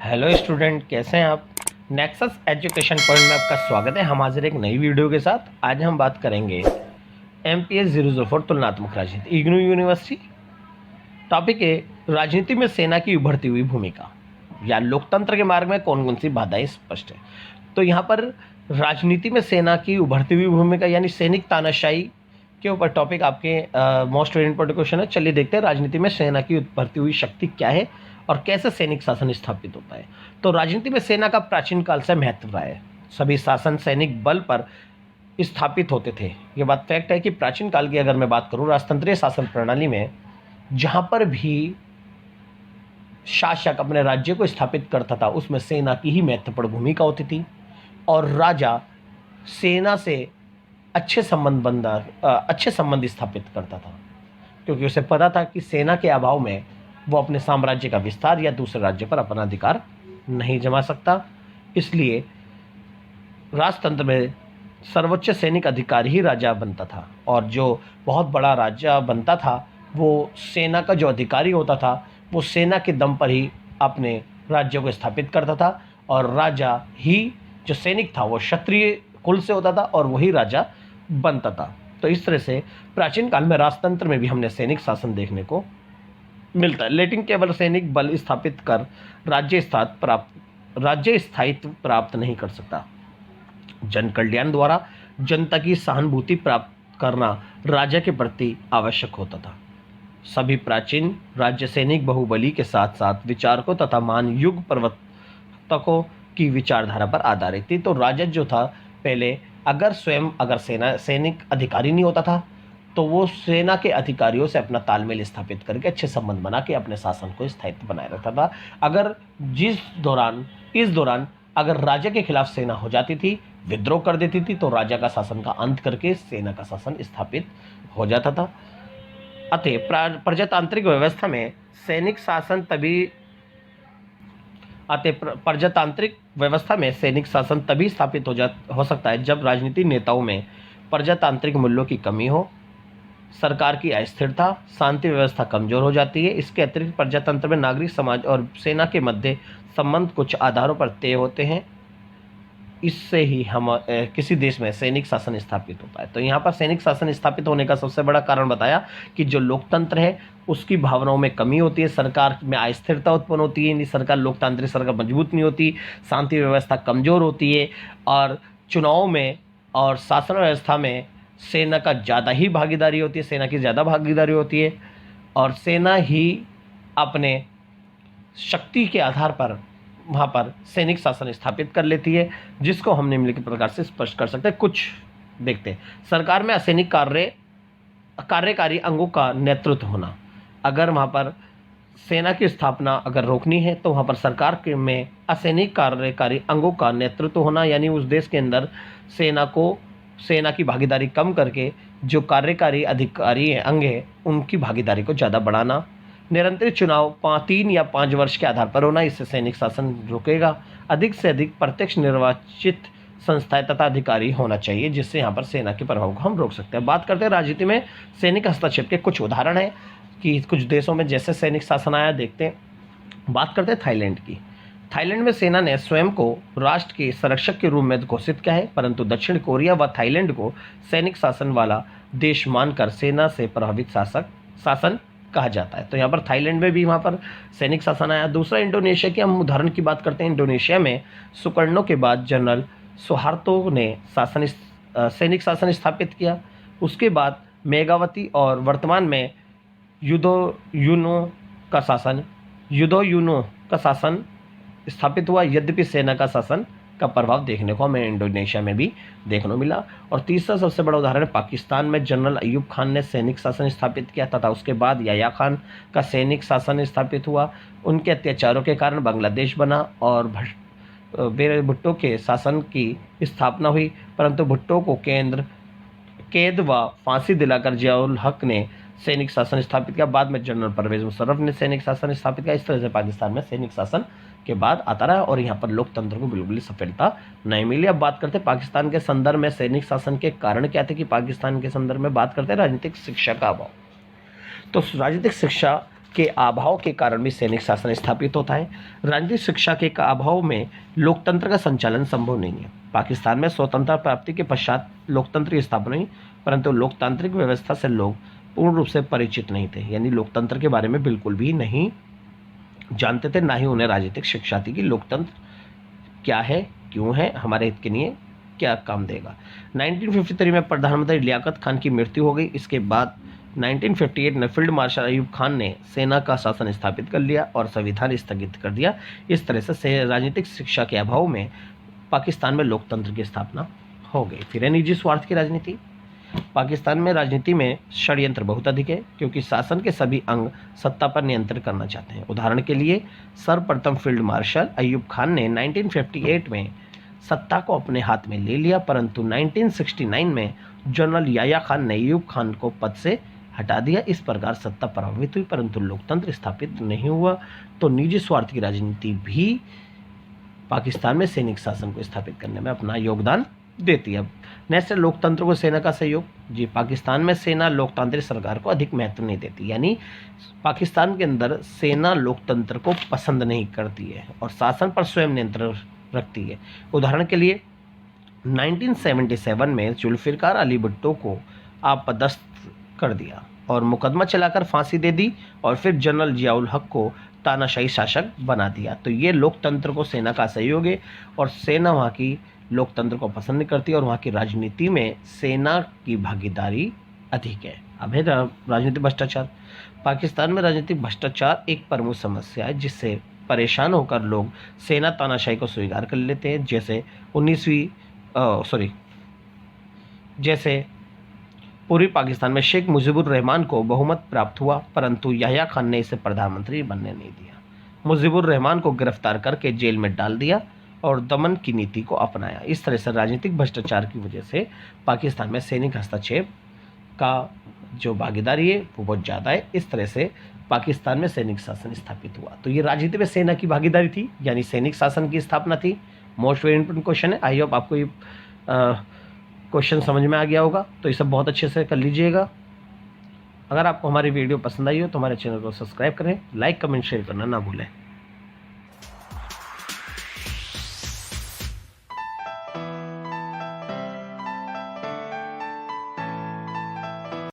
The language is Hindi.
हेलो स्टूडेंट, कैसे हैं आप। नेक्सस एजुकेशन पॉइंट में आपका स्वागत है। हम हाजिर एक नई वीडियो के साथ। आज हम बात करेंगे MPS 004 तुलनात्मक राजनीति, इग्नू यूनिवर्सिटी। टॉपिक है राजनीति में सेना की उभरती हुई भूमिका या लोकतंत्र के मार्ग में कौन कौन सी बाधाएं स्पष्ट है। तो यहाँ पर राजनीति में सेना की उभरती हुई भूमिका यानी सैनिक तानाशाही के ऊपर टॉपिक आपके मोस्ट इम्पोर्टेंट क्वेश्चन है। चलिए देखते हैं राजनीति में सेना की उभरती हुई शक्ति क्या है और कैसे सैनिक शासन स्थापित होता है। तो राजनीति में सेना का प्राचीन काल से महत्व रहा है। सभी शासन सैनिक बल पर स्थापित होते थे। ये बात फैक्ट है कि प्राचीन काल की अगर मैं बात करूं, राजतंत्रीय शासन प्रणाली में जहां पर भी शासक अपने राज्य को स्थापित करता था उसमें सेना की ही महत्वपूर्ण भूमिका होती थी और राजा सेना से अच्छे संबंध स्थापित करता था, क्योंकि उसे पता था कि सेना के अभाव में वो अपने साम्राज्य का विस्तार या दूसरे राज्य पर अपना अधिकार नहीं जमा सकता। इसलिए राजतंत्र में सर्वोच्च सैनिक अधिकारी ही राजा बनता था और जो बहुत बड़ा राजा बनता था वो सेना का जो अधिकारी होता था वो सेना के दम पर ही अपने राज्य को स्थापित करता था और राजा ही जो सैनिक था वो क्षत्रिय कुल से होता था और वही राजा बनता था। तो इस तरह से प्राचीन काल में राजतंत्र में भी हमने सैनिक शासन देखने को मिलता है। लेकिन केवल सैनिक बल स्थापित कर राज्य स्थायित्व प्राप्त नहीं कर सकता। जन कल्याण द्वारा जनता की सहानुभूति प्राप्त करना राजा के प्रति आवश्यक होता था। सभी प्राचीन राज्य सैनिक बाहुबली के साथ साथ विचारकों तथा मान युग प्रवर्तकों की विचारधारा पर आधारित थी। तो राजा जो था पहले अगर सैनिक अधिकारी नहीं होता था तो वो सेना के अधिकारियों से अपना तालमेल स्थापित करके अच्छे संबंध बना के अपने शासन को स्थायित्व बनाए रखता था। अगर इस दौरान अगर राजा के खिलाफ सेना हो जाती थी, विद्रोह कर देती थी, तो राजा का शासन का अंत करके सेना का शासन स्थापित हो जाता था। अतः प्रजातांत्रिक व्यवस्था में सैनिक शासन तभी स्थापित हो सकता है जब राजनीतिक नेताओं में प्रजातांत्रिक मूल्यों की कमी हो, सरकार की अस्थिरता, शांति व्यवस्था कमजोर हो जाती है। इसके अतिरिक्त प्रजातंत्र में नागरिक समाज और सेना के मध्य संबंध कुछ आधारों पर तय होते हैं। इससे ही किसी देश में सैनिक शासन स्थापित होता है। तो यहाँ पर सैनिक शासन स्थापित होने का सबसे बड़ा कारण बताया कि जो लोकतंत्र है उसकी भावनाओं में कमी होती है, सरकार में अस्थिरता उत्पन्न होती है, सरकार लोकतांत्रिक सरकार मजबूत नहीं होती, शांति व्यवस्था कमजोर होती है और चुनाव में और शासन व्यवस्था में सेना का ज़्यादा ही भागीदारी होती है, सेना की ज़्यादा भागीदारी होती है और सेना ही अपने शक्ति के आधार पर वहाँ पर सैनिक शासन स्थापित कर लेती है, जिसको हम निम्नलिखित प्रकार से स्पष्ट कर सकते हैं। कुछ देखते हैं। सरकार में असैनिक कार्यकारी अंगों का नेतृत्व होना। अगर वहाँ पर सेना की स्थापना अगर रोकनी है तो वहाँ पर सरकार के में असैनिक कार्यकारी अंगों का नेतृत्व होना, यानी उस देश के अंदर सेना की भागीदारी कम करके जो कार्यकारी अधिकारी अंग है उनकी भागीदारी को ज़्यादा बढ़ाना। निरंतर चुनाव 3 या 5 वर्ष के आधार पर होना, इससे सैनिक शासन रुकेगा। अधिक से अधिक प्रत्यक्ष निर्वाचित संस्थाएं तथा अधिकारी होना चाहिए, जिससे यहाँ पर सेना के प्रभाव को हम रोक सकते हैं। बात करते हैं राजनीति में सैनिक हस्तक्षेप के कुछ उदाहरण हैं कि कुछ देशों में जैसे सैनिक शासन आया, देखते हैं। बात करते हैं थाईलैंड की। थाईलैंड में सेना ने स्वयं को राष्ट्र के संरक्षक के रूप में घोषित किया है, परंतु दक्षिण कोरिया व थाईलैंड को सैनिक शासन वाला देश मानकर सेना से प्रभावित शासन कहा जाता है। तो यहाँ पर थाईलैंड में भी वहाँ पर सैनिक शासन आया। दूसरा इंडोनेशिया की हम उदाहरण की बात करते हैं। इंडोनेशिया में सुकर्णो के बाद जनरल सुहार्तो ने सैनिक शासन स्थापित किया। उसके बाद मेगावती और वर्तमान में युदोयुनो का शासन स्थापित हुआ। यद्यपि सेना का शासन का प्रभाव देखने को हमें इंडोनेशिया में भी देखने को मिला। और तीसरा सबसे बड़ा उदाहरण है पाकिस्तान में जनरल अयूब खान ने सैनिक शासन स्थापित किया तथा उसके बाद याया खान का सैनिक शासन स्थापित हुआ। उनके अत्याचारों के कारण बांग्लादेश बना और भुट्टो के शासन की स्थापना हुई, परंतु भुट्टो को कैद व फांसी दिलाकर जियाउल हक ने सैनिक शासन स्थापित किया। बाद में जनरल परवेज मुशर्रफ ने सैनिक शासन स्थापित किया। इस तरह से पाकिस्तान में सैनिक शासन के बाद आता रहा और यहाँ पर लोकतंत्र को बिल्कुल सफलता नहीं मिली। अब बात करते हैं पाकिस्तान के संदर्भ में सैनिक शासन के कारण क्या थे कि पाकिस्तान के संदर्भ में बात करते हैं राजनीतिक शिक्षा का अभाव। तो राजनीतिक शिक्षा के अभाव के कारण भी सैनिक शासन स्थापित होता है। राजनीतिक शिक्षा के अभाव में लोकतंत्र का संचालन संभव नहीं है। पाकिस्तान में स्वतंत्रता प्राप्ति के पश्चात लोकतंत्र की स्थापना हुई, परंतु लोकतांत्रिक व्यवस्था से लोग पूर्ण रूप से परिचित नहीं थे, यानी लोकतंत्र के बारे में बिल्कुल भी नहीं जानते थे, ना ही उन्हें राजनीतिक शिक्षा थी कि लोकतंत्र क्या है, क्यों है, हमारे हित के लिए क्या काम देगा। 1953 में प्रधानमंत्री लियाकत खान की मृत्यु हो गई। इसके बाद 1958 में फील्ड मार्शल अयूब खान ने सेना का शासन स्थापित कर लिया और संविधान स्थगित कर दिया। इस तरह से राजनीतिक शिक्षा के अभाव में पाकिस्तान में लोकतंत्र की स्थापना हो गई। फिर है निजी स्वार्थ की राजनीति। पाकिस्तान में राजनीति में षड्यंत्र बहुत अधिक है, क्योंकि शासन के सभी अंग सत्ता पर नियंत्रण करना चाहते हैं। उदाहरण के लिए सर्वप्रथम फील्ड मार्शल अयूब खान ने 1958 में सत्ता को अपने हाथ में ले लिया, परंतु 1969 में जनरल याया खान ने अयूब खान को पद से हटा दिया। इस प्रकार सत्ता प्रभावित हुई, परंतु लोकतंत्र स्थापित नहीं हुआ। तो निजी स्वार्थ की राजनीति भी पाकिस्तान में सैनिक शासन को स्थापित करने में अपना योगदान देती है। नेक्स्ट है लोकतंत्र को सेना का सहयोग। जी, पाकिस्तान में सेना लोकतांत्रिक सरकार को अधिक महत्व नहीं देती, यानी पाकिस्तान के अंदर सेना लोकतंत्र को पसंद नहीं करती है और शासन पर स्वयं नियंत्रण रखती है। उदाहरण के लिए 1977 में जुल्फिकार अली भुट्टो को आपदस्थ कर दिया और मुकदमा चलाकर फांसी दे दी, और फिर जनरल जियाउल हक को तानाशाही शासक बना दिया। तो ये लोकतंत्र को सेना का सहयोग है, और सेना वहाँ की लोकतंत्र को पसंद नहीं करती, और वहाँ की राजनीति में सेना की भागीदारी अधिक है। अब है राजनीतिक भ्रष्टाचार। पाकिस्तान में राजनीतिक भ्रष्टाचार एक प्रमुख समस्या है, जिससे परेशान होकर लोग सेना तानाशाही को स्वीकार कर लेते हैं। जैसे पूर्वी पाकिस्तान में शेख मुजीबुर रहमान को बहुमत प्राप्त हुआ, परंतु याह्या खान ने इसे प्रधानमंत्री बनने नहीं दिया। मुजीबुर रहमान को गिरफ्तार करके जेल में डाल दिया और दमन की नीति को अपनाया। इस तरह से राजनीतिक भ्रष्टाचार की वजह से पाकिस्तान में सैनिक हस्तक्षेप का जो भागीदारी है वो बहुत ज़्यादा है। इस तरह से पाकिस्तान में सैनिक शासन स्थापित हुआ। तो ये राजनीति में सेना की भागीदारी थी, यानी सैनिक शासन की स्थापना थी। मोस्ट वेरी इंपॉर्टेंट क्वेश्चन है। आई होप आपको ये क्वेश्चन समझ में आ गया होगा, तो ये सब बहुत अच्छे से कर लीजिएगा। अगर आपको हमारी वीडियो पसंद आई हो तो हमारे चैनल को सब्सक्राइब करें, लाइक कमेंट शेयर करना ना भूलें।